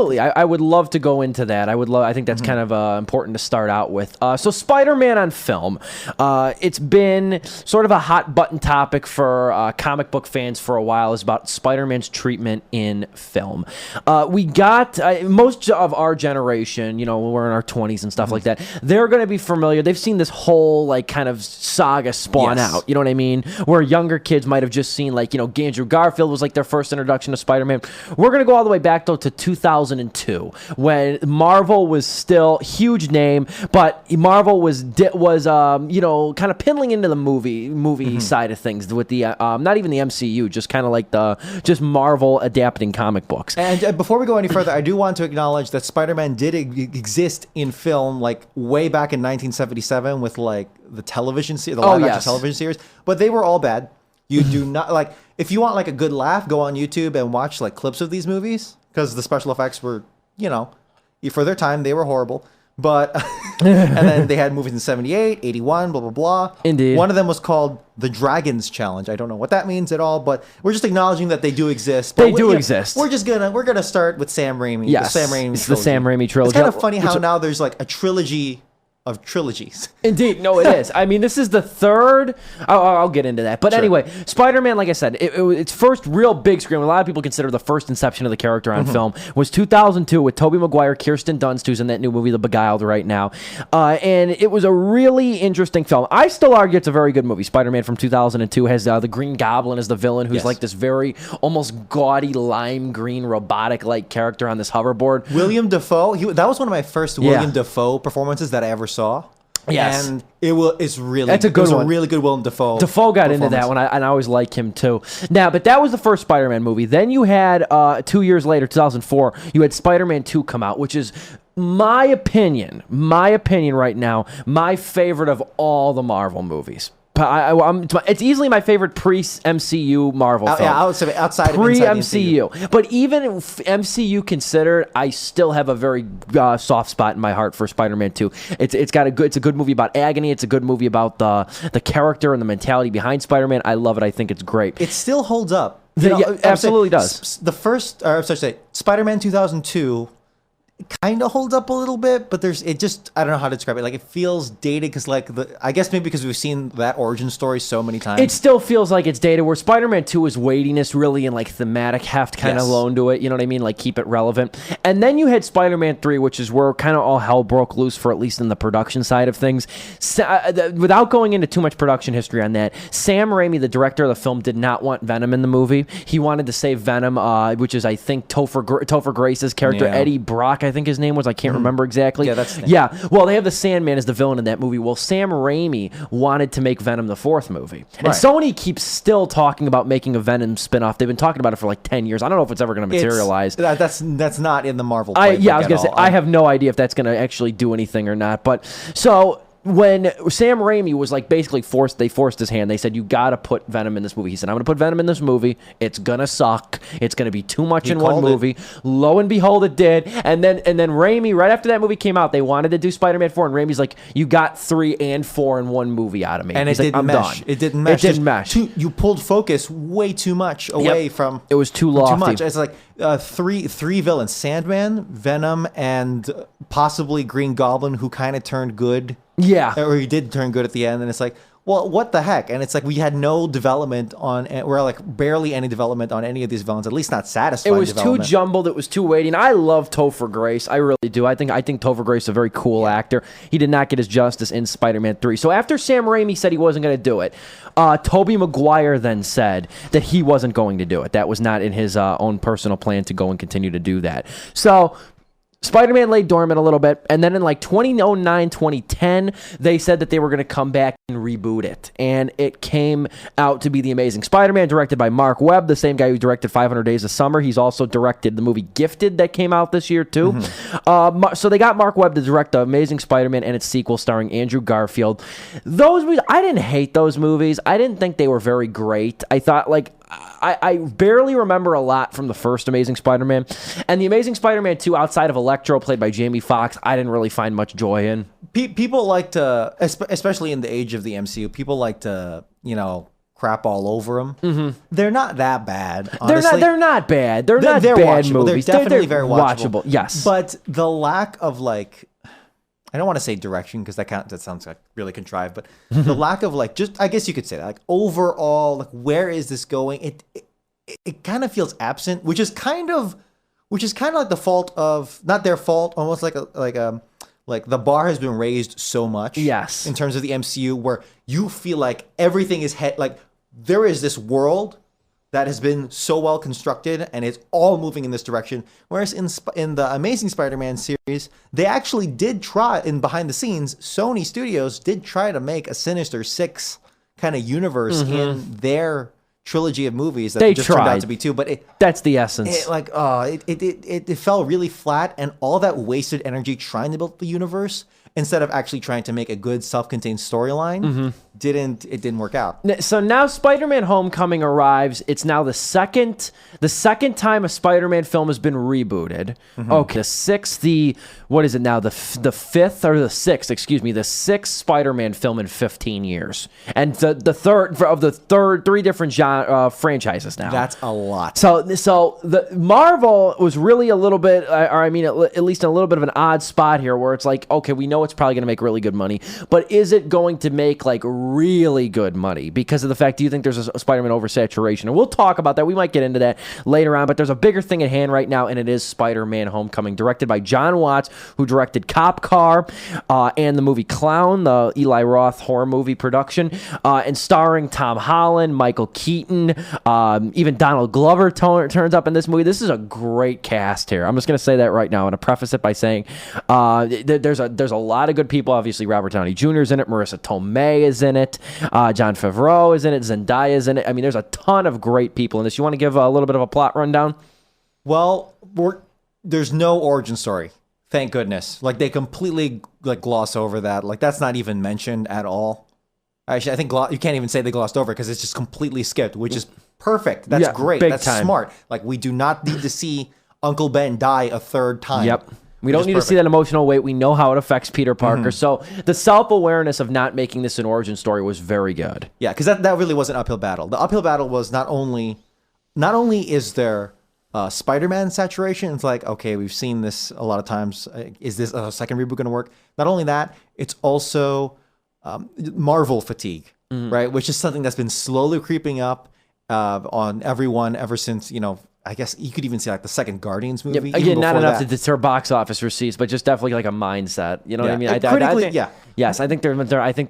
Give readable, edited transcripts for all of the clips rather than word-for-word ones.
Absolutely. I would love to go into that. I think that's kind of important to start out with. So Spider-Man on film. It's been sort of a hot button topic for comic book fans for a while, is about Spider-Man's treatment in film. We got most of our generation, we're in our 20s and stuff like that. They're going to be familiar. They've seen this whole like kind of saga spawn out. You know what I mean? Where younger kids might have just seen like, Andrew Garfield was like their first introduction to Spider-Man. We're going to go all the way back though to 2002 when Marvel was still huge name, but Marvel was kind of piddling into the movie side of things with the not even the MCU, just kind of like just Marvel adapting comic books. And before we go any further, I do want to acknowledge that Spider-Man did exist in film like way back in 1977 with like the television series, the live action television series, but they were all bad. You do not like, if you want like a good laugh, go on YouTube and watch like clips of these movies, because the special effects were, for their time, they were horrible. But, and then they had movies in 78, 81, blah, blah, blah. Indeed. One of them was called The Dragon's Challenge. I don't know what that means at all, but we're just acknowledging that they do exist. They do exist. We're going to start with Sam Raimi. Yes, the Sam Raimi it's trilogy. the Sam Raimi trilogy. It's kind of funny how now there's like a trilogy of trilogies. Indeed. No, it is. I mean, this is the third. I'll get into that. But anyway, Spider-Man, like I said, its first real big screen, a lot of people consider the first inception of the character on film, was 2002 with Tobey Maguire, Kirsten Dunst, who's in that new movie, The Beguiled, right now. And it was a really interesting film. I still argue it's a very good movie. Spider-Man from 2002 has the Green Goblin as the villain, who's like this very almost gaudy lime green robotic-like character on this hoverboard. William Dafoe, that was one of my first William Dafoe performances that I ever saw. Yes, and it's really a really good Willem Dafoe. Dafoe got into that one, and I always like him too. Now, but that was the first Spider-Man movie. Then you had 2 years later, 2004, you had Spider-Man 2 come out, which is my opinion right now, my favorite of all the Marvel movies. It's easily my favorite pre-MCU Marvel film. Yeah, I would say outside pre-MCU. But even if MCU considered, I still have a very soft spot in my heart for Spider-Man 2. It's a good movie about agony. It's a good movie about the character and the mentality behind Spider-Man. I love it. I think it's great. It still holds up. Absolutely does. The first, Spider-Man 2002 kind of holds up a little bit, but I don't know how to describe it. Like, it feels dated because I guess maybe because we've seen that origin story so many times. It still feels like it's dated, where Spider-Man 2 is weightiness really and like thematic heft kind of loan to it. You know what I mean? Like, keep it relevant. And then you had Spider-Man 3, which is where kind of all hell broke loose, for at least in the production side of things. Without going into too much production history on that, Sam Raimi, the director of the film, did not want Venom in the movie. He wanted to save Venom, which is, I think, Topher Grace's character, Eddie Brock, I think his name was. I can't remember exactly. Yeah, that's the name. Yeah. Well, they have the Sandman as the villain in that movie. Well, Sam Raimi wanted to make Venom the fourth movie. And Sony keeps still talking about making a Venom spinoff. They've been talking about it for like 10 years. I don't know if it's ever going to materialize. That's not in the Marvel playbook. I was going to say, I have no idea if that's going to actually do anything or not. But so when Sam Raimi was like basically forced his hand. They said, you got to put Venom in this movie. He said, I'm going to put Venom in this movie. It's going to suck. It's going to be too much in one movie. Lo and behold, it did. And then Raimi, right after that movie came out, they wanted to do Spider-Man 4, and Raimi's like, you got 3 and 4 in one movie out of me. And it didn't mesh. It didn't mesh. You pulled focus way too much away from... It was too lofty. Too much. It's like three villains. Sandman, Venom, and possibly Green Goblin, who kind of turned good. Yeah. Or he did turn good at the end, and it's like, well, what the heck? And it's like we had no development we're like barely any development on any of these villains, at least not satisfying. It was too jumbled. It was too weighty. And I love Topher Grace. I really do. I think Topher Grace is a very cool actor. He did not get his justice in Spider-Man 3. So after Sam Raimi said he wasn't going to do it, Tobey Maguire then said that he wasn't going to do it. That was not in his own personal plan to go and continue to do that. So Spider-Man lay dormant a little bit, and then in like 2009, 2010, they said that they were going to come back and reboot it, and it came out to be The Amazing Spider-Man, directed by Mark Webb, the same guy who directed 500 Days of Summer. He's also directed the movie Gifted that came out this year, too. Mm-hmm. So they got Mark Webb to direct The Amazing Spider-Man and its sequel starring Andrew Garfield. Those movies, I didn't hate those movies. I didn't think they were very great. I thought, like, I barely remember a lot from the first Amazing Spider-Man. And The Amazing Spider-Man 2, outside of Electro, played by Jamie Foxx, I didn't really find much joy in. People like to, especially in the age of the MCU, people like to, crap all over them. They're not that bad. Honestly. They're not bad. They're not bad watchable. movies. They're definitely very watchable. Yes, but the lack of like, I don't want to say direction because that sounds like really contrived. But the lack of like, just I guess you could say that like overall, like where is this going? It kind of feels absent, which is kind of like the fault of not their fault, almost like the bar has been raised so much. Yes, in terms of the MCU, where you feel like everything is like there is this world that has been so well constructed and it's all moving in this direction. Whereas in the Amazing Spider-Man series, they actually did try, in behind the scenes, Sony Studios did try to make a Sinister Six kind of universe in their trilogy of movies that just turned out to be two. But that's the essence. It fell really flat, and all that wasted energy trying to build the universe instead of actually trying to make a good self-contained storyline didn't work out. So now Spider-Man Homecoming arrives. It's now the second time a Spider-Man film has been rebooted. Okay, what is it now? The fifth or the sixth, excuse me, the sixth Spider-Man film in 15 years. And the third of the three different franchises now. That's a lot. So the Marvel was really a little bit, at least a little bit of an odd spot here where it's like, okay, we know it's probably going to make really good money, but is it going to make like really good money because of the fact, do you think there's a Spider-Man oversaturation? And we'll talk about that. We might get into that later on, but there's a bigger thing at hand right now, and it is Spider-Man Homecoming, directed by John Watts, who directed Cop Car and the movie Clown, the Eli Roth horror movie production, and starring Tom Holland, Michael Keaton, even Donald Glover turns up in this movie. This is a great cast here. I'm just going to say that right now. I'm going to preface it by saying there's a lot of good people. Obviously, Robert Downey Jr. is in it. Marisa Tomei is in it. Jon Favreau is in it. Zendaya is in it. I mean, there's a ton of great people in this. You want to give a little bit of a plot rundown? Well, there's no origin story. Thank goodness. Like, they completely like gloss over that. Like, that's not even mentioned at all. Actually, I think you can't even say they glossed over because it's just completely skipped, which is perfect. That's great. That's smart. Like, we do not need to see Uncle Ben die a third time. Yep. We don't need to see that emotional weight. We know how it affects Peter Parker. So the self-awareness of not making this an origin story was very good. Yeah, because that really was an uphill battle. The uphill battle was not only is there Spider-Man saturation. It's like, okay, we've seen this a lot of times. Is this a second reboot going to work? Not only that, it's also Marvel fatigue, right? Which is something that's been slowly creeping up on everyone ever since, I guess you could even say like the second Guardians movie. Again, not enough to deter box office receipts, but just definitely like a mindset. You know what I mean? Yes, I think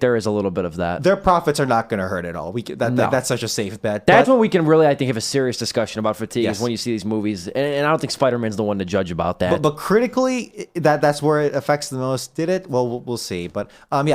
there is a little bit of that. Their profits are not going to hurt at all. That's such a safe bet. That's when we can really, I think, have a serious discussion about fatigue. Is when you see these movies, and I don't think Spider-Man's the one to judge about that. But critically, that's where it affects the most. Did it? Well, we'll see. But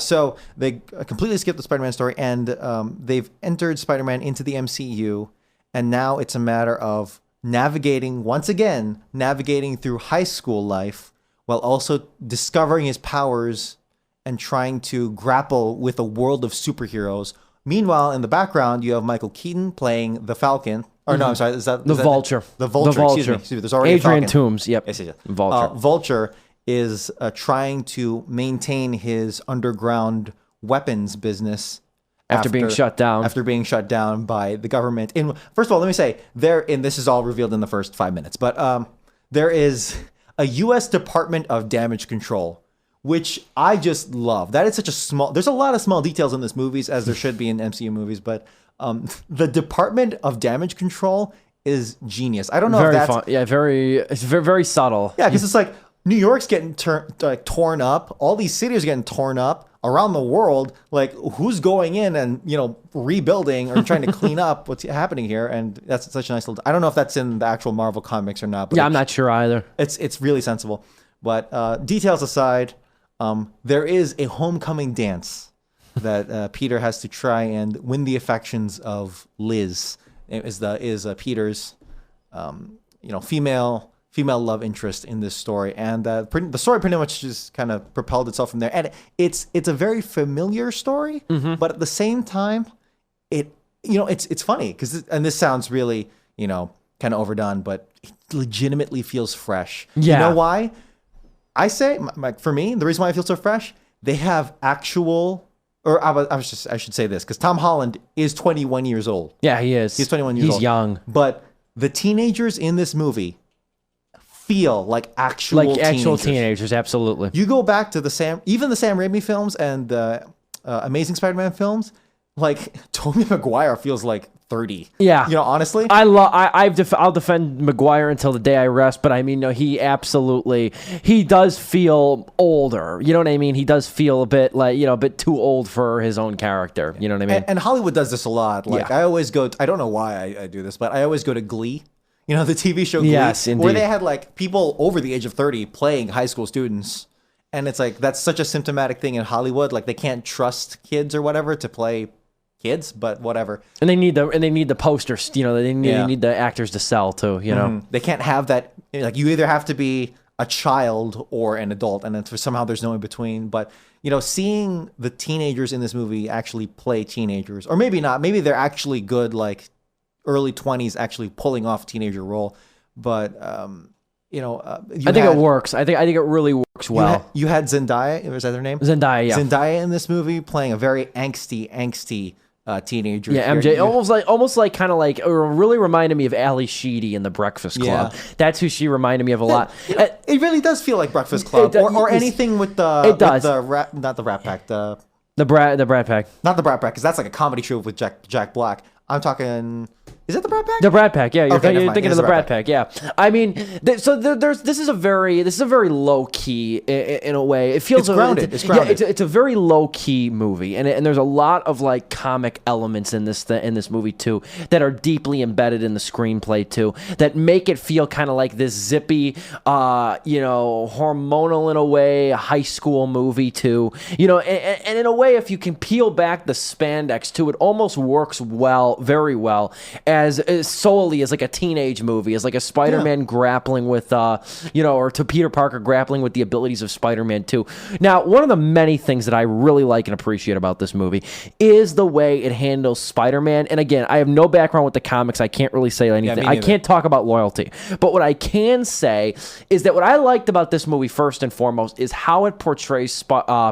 so they completely skipped the Spider-Man story, and they've entered Spider-Man into the MCU, and now it's a matter of navigating through high school life while also discovering his powers and trying to grapple with a world of superheroes. Meanwhile, in the background, you have Michael Keaton playing the Falcon. Or no, I'm sorry, is that the Vulture? The Vulture. Excuse me. There's already Adrian a Falcon. Toomes. Yep. Yes. Vulture. Vulture is trying to maintain his underground weapons business after being shut down by the government. First of all, let me say, this is all revealed in the first 5 minutes, but there is a U.S. Department of Damage Control, which I just love. That is such a there's a lot of small details in this movies, as there should be in MCU movies, but the Department of Damage Control is genius. I don't know if that's... Fun. Yeah, it's very, very subtle. Yeah, because it's like, New York's getting torn up. All these cities are getting torn up around the world. Like, who's going in and rebuilding or trying to clean up what's happening here? And that's such a nice little. I don't know if that's in the actual Marvel comics or not. But I'm not sure either. It's really sensible. But details aside, there is a homecoming dance that Peter has to try and win the affections of Liz. Is Peter's female love interest in this story, and the story pretty much just kind of propelled itself from there. And it's a very familiar story, but at the same time, it's funny because this sounds really kind of overdone, but it legitimately feels fresh. Yeah. You know why? I say, for me, the reason why it feels so fresh, they have actual or I should say this, because Tom Holland is 21 years old. Yeah, he is. He's 21 years old. He's young. But the teenagers in this movie feel like actual teenagers. Absolutely. You go back to the Sam Raimi films and the Amazing Spider-Man films, like Tobey Maguire feels like 30. Yeah. Honestly. I'll defend Maguire until the day I rest, but I mean, no, he does feel older. You know what I mean? He does feel a bit like, a bit too old for his own character. You know what I mean? And Hollywood does this a lot. Like I always go, I don't know why I do this, but I always go to Glee. The TV show Glee. Yes, indeed. Where they had like people over the age of 30 playing high school students. And it's like, that's such a symptomatic thing in Hollywood. Like they can't trust kids or whatever to play kids, but whatever. And they need the posters, they need the actors to sell too, They can't have that, like you either have to be a child or an adult, and then somehow there's no in between. But seeing the teenagers in this movie actually play teenagers, or maybe not, maybe they're actually good, like early 20s actually pulling off teenager role. But I think it works. I think it really works well. You had Zendaya, was that her name? Zendaya, yeah. Zendaya in this movie playing a very angsty teenager. Yeah, MJ, almost like kind of like, really reminded me of Ali Sheedy in The Breakfast Club. Yeah. That's who she reminded me of a lot. It really does feel like Breakfast Club, or anything with the. It does. Not the Rat Pack. The Brat Pack. Not the Brat Pack, because that's like a comedy show with Jack Black. I'm talking. Is it the Brat Pack? The Brat Pack, yeah. You're thinking of the Brat Pack, yeah. I mean, this is a very low key in a way. It feels grounded. It's grounded. Yeah, it's a very low key movie, and there's a lot of like comic elements in this movie too that are deeply embedded in the screenplay too, that make it feel kind of like this zippy, hormonal in a way, high school movie too. And in a way, if you can peel back the spandex too, it almost works very well. As solely as like a teenage movie, as like a Spider-Man grappling with, or to Peter Parker grappling with the abilities of Spider-Man 2. Now, one of the many things that I really like and appreciate about this movie is the way it handles Spider-Man. And again, I have no background with the comics. I can't really say anything. I can't talk about loyalty. But what I can say is that what I liked about this movie, first and foremost, is how it portrays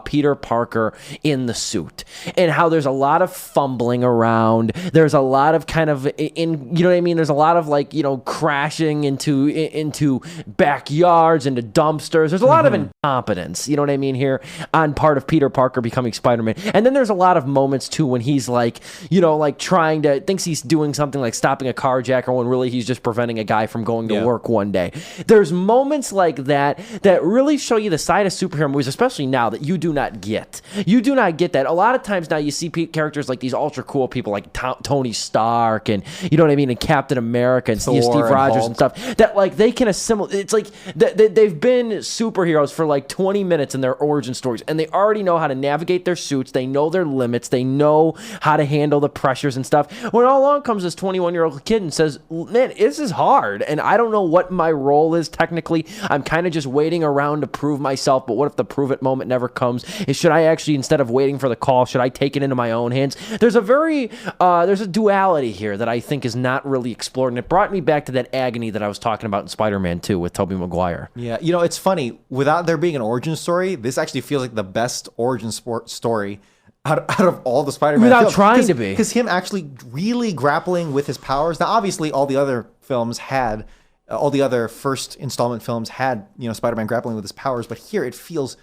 Peter Parker in the suit. And how there's a lot of fumbling around. There's a lot of kind of there's a lot of like, crashing into backyards, into dumpsters. There's a lot of incompetence, here on part of Peter Parker becoming Spider-Man. And then there's a lot of moments too when he's like, thinks he's doing something like stopping a carjacker when really he's just preventing a guy from going to work one day. There's moments like that really show you the side of superhero movies, especially now, that you do not get. You do not get that. A lot of times now you see characters like these ultra cool people like Tony Stark and and Captain America and Steve Rogers and stuff, that like they can assimilate. It's like they've been superheroes for like 20 minutes in their origin stories, and they already know how to navigate their suits. They know their limits. They know how to handle the pressures and stuff. When all along comes this 21-year-old kid and says, man, this is hard, and I don't know what my role is technically. I'm kind of just waiting around to prove myself, but what if the prove it moment never comes? Should I actually, instead of waiting for the call, should I take it into my own hands? There's a duality here that I think is not really explored, and it brought me back to that agony that I was talking about in Spider-Man 2 with Tobey Maguire. Yeah, it's funny, without there being an origin story, this actually feels like the best origin story out of all the Spider-Man without films. Trying to be, because him actually really grappling with his powers. Now obviously all the other films had all the other first installment films had Spider-Man grappling with his powers, but here it feels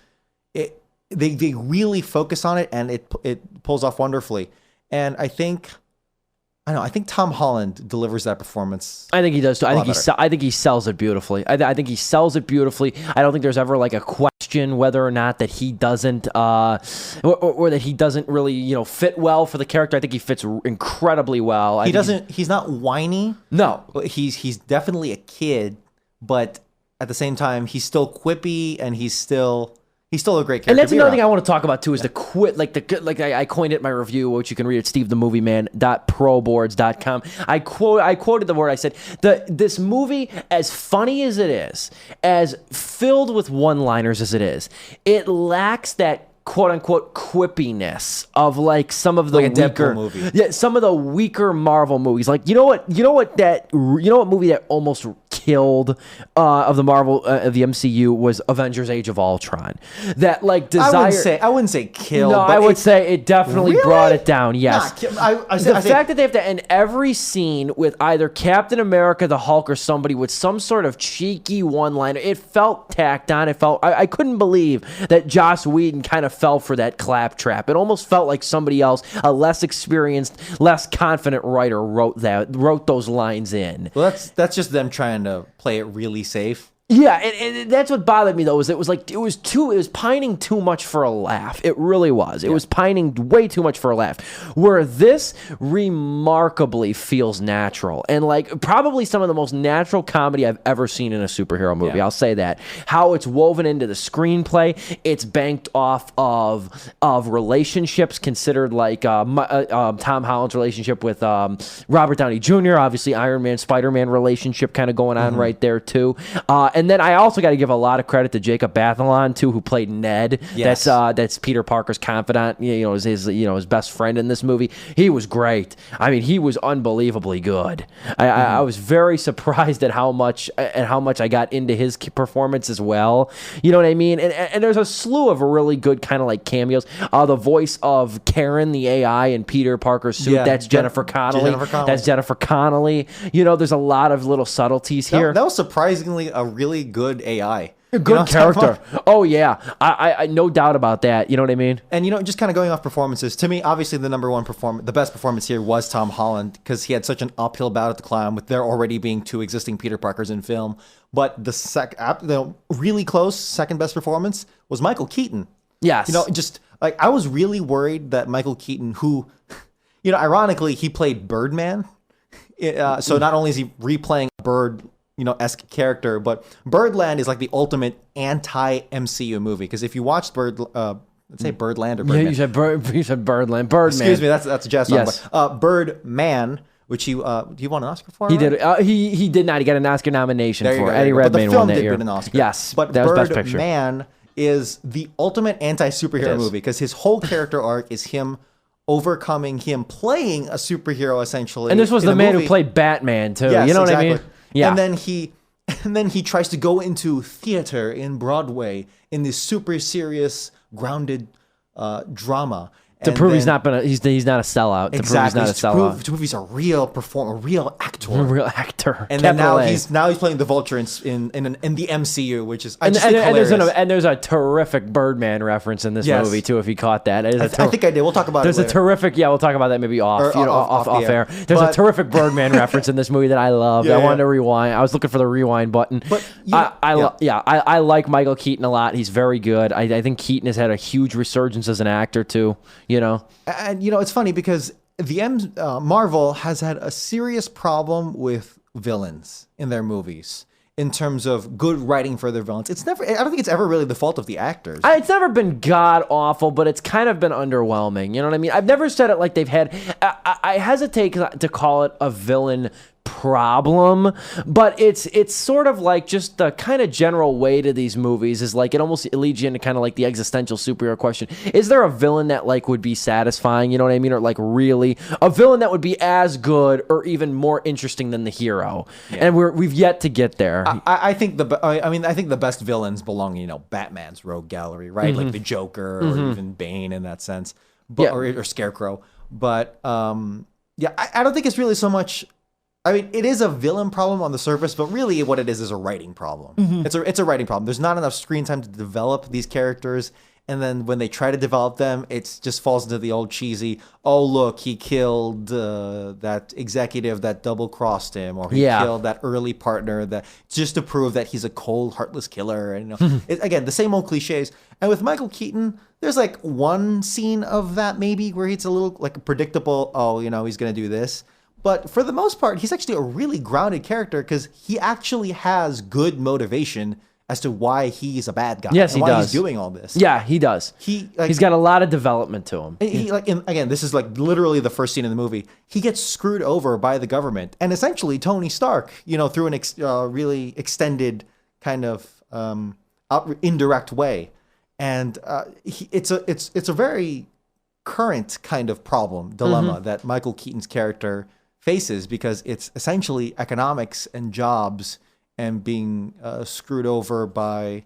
they really focus on it, and it pulls off wonderfully. And I think Tom Holland delivers that perforance. I think he does too. I think he sells it beautifully. I think he sells it beautifully. I don't think there's ever like a question whether or not that he doesn't, or that he doesn't really, fit well for the character. I think he fits incredibly well. He's not whiny. No, he's definitely a kid, but at the same time, he's still quippy, and he's still a great character. And that's another thing I want to talk about too, is I coined it in my review, which you can read at stevethemovieman.proboards.com. I quoted the word. I said, this movie, as funny as it is, as filled with one-liners as it is, it lacks that quote-unquote quippiness of like some of the weaker movie. Yeah, some of the weaker Marvel movies. Like, you know what movie that almost killed of the Marvel of the MCU was Avengers: Age of Ultron. That like desire. I wouldn't say killed. No, but I would say it definitely brought it down. Yes, the fact that they have to end every scene with either Captain America, the Hulk, or somebody with some sort of cheeky one-liner. It felt tacked on. It felt. I couldn't believe that Joss Whedon kind of fell for that claptrap. It almost felt like somebody else, a less experienced, less confident writer, wrote those lines in. Well, that's just them trying to play it really safe. Yeah, and that's what bothered me though. It was pining too much for a laugh. It really was. It was pining way too much for a laugh. Where this remarkably feels natural and like probably some of the most natural comedy I've ever seen in a superhero movie. Yeah. I'll say that. How it's woven into the screenplay. It's banked off of relationships considered like Tom Holland's relationship with Robert Downey Jr. Obviously, Iron Man, Spider-Man relationship kind of going on right there too. And then I also got to give a lot of credit to Jacob Batalon too, who played Ned. Yes. That's Peter Parker's confidant. His best friend in this movie. He was great. I mean, he was unbelievably good. I was very surprised at how much I got into his performance as well. You know what I mean? And there's a slew of really good kind of like cameos. The voice of Karen, the AI in Peter Parker's suit. Yeah. That's Jennifer Connelly. That's Jennifer Connelly. There's a lot of little subtleties here. That was surprisingly a really good AI. Good character. Oh, yeah. I no doubt about that. You know what I mean? And, just kind of going off performances, to me, obviously the best performance here was Tom Holland because he had such an uphill battle to climb with there already being 2 existing Peter Parkers in film. But the really close second best performance was Michael Keaton. Yes. Just like I was really worried that Michael Keaton, who, ironically, he played Birdman. So not only is he replaying a bird, esque character, but Birdland is like the ultimate anti-MCU movie. Because if you watched let's say Birdland or Birdman. Yeah, you said Birdland. Birdman. Excuse me, that's a jazz song. Yes. But, Birdman, which do you want an Oscar for? He did. He did not. He got an Oscar nomination for Eddie Redmayne won that year. But the film did win an Oscar. Yes, but that was Best Picture. Birdman is the ultimate anti-superhero movie because his whole character arc is him overcoming him playing a superhero essentially. And this was the man who played Batman too. Yes, you know exactly. what I mean? Yeah. And then he tries to go into theater in Broadway in this super serious, grounded drama. To prove he's not a sellout. Exactly. To prove he's a real performer, a real actor. A real actor. And then now he's playing the Vulture in the MCU, which is hilarious. And there's a terrific Birdman reference in this movie too. If you caught that, I think I did. We'll talk about it later. We'll talk about that maybe off air. There's a terrific Birdman reference in this movie that I loved. I wanted to rewind. I was looking for the rewind button. But I like Michael Keaton a lot. He's very good. I think Keaton has had a huge resurgence as an actor too. And it's funny because Marvel has had a serious problem with villains in their movies in terms of good writing for their villains. I don't think it's ever really the fault of the actors. It's never been god awful, but it's kind of been underwhelming. You know what I mean? I've never said it like they've had. I hesitate to call it a villain problem, but it's sort of like just the kind of general weight of these movies is like it leads you into kind of like the existential superhero question. Is there a villain that like would be satisfying, you know what I mean, or like really a villain that would be as good or even more interesting than the hero? And we've yet to get there. I think the best villains belong Batman's rogue gallery, right? Like the Joker or even Bane in that sense, or Scarecrow. But I don't think it's really so much. I mean, it is a villain problem on the surface, but really what it is a writing problem. It's a writing problem. There's not enough screen time to develop these characters, and then when they try to develop them, it just falls into the old cheesy, oh, look, he killed that executive that double-crossed him, or he killed that early partner that just to prove that he's a cold, heartless killer. And again, the same old cliches. And with Michael Keaton, there's like one scene of that maybe where it's a little like a predictable, he's going to do this. But for the most part, he's actually a really grounded character because he actually has good motivation as to why he's a bad guy. Yes, and he why does. He's doing all this. Yeah, he does. He's got a lot of development to him. Again, this is like literally the first scene in the movie. He gets screwed over by the government, and essentially Tony Stark, through an really extended kind of indirect way, and it's a very current kind of dilemma that Michael Keaton's character faces because it's essentially economics and jobs and being screwed over by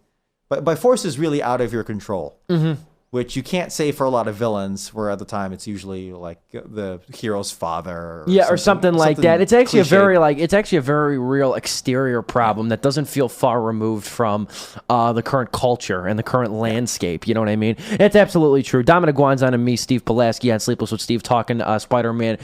forces really out of your control. Mm-hmm. Which you can't say for a lot of villains, where at the time it's usually like the hero's father, or something like that. It's actually a very real exterior problem that doesn't feel far removed from the current culture and the current landscape. You know what I mean? It's absolutely true. Dominic Guanzon and me, Steve Pulaski on Sleepless with Steve, talking Spider-Man